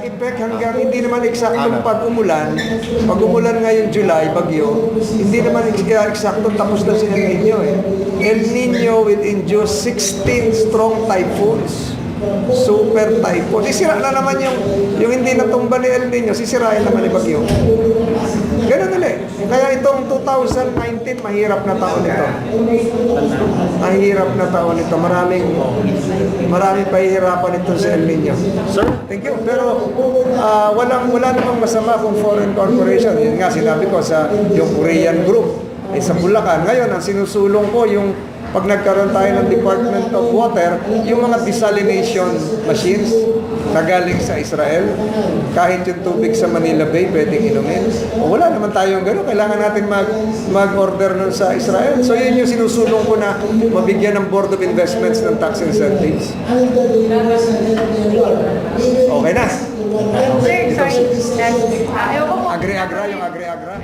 effect hanggang hindi naman eksaktong pag-umulan. Pag umulan ngayong July, bagyo, hindi naman eksaktong tapos na si El Nino eh. El Nino will induce 16 strong typhoons. Super typhoon. Sisira na naman yung hindi natumba ni El Nino, sisirain naman ni bagyo. Ganun ulit. Kaya itong 2019, mahirap na taon ito. Mahirap na taon ito. Maraming pahihirapan ito sa El Nino. Sir? Thank you. Pero wala namang masama kung foreign corporation. Yun nga, sinabi ko sa yung Korean group sa Bulacan. Ngayon, ang sinusulong ko yung pag nagkaroon tayo ng Department of Water, yung mga desalination machines na galing sa Israel, kahit yung tubig sa Manila Bay, pwedeng inumin. O wala naman tayong gano'n. Kailangan natin mag-order nun sa Israel. So yun yung sinusulong ko na mabigyan ng Board of Investments ng tax incentives. Okay na. Sir, sorry. Ayaw ko po. Agri-agra, yung agri-agra.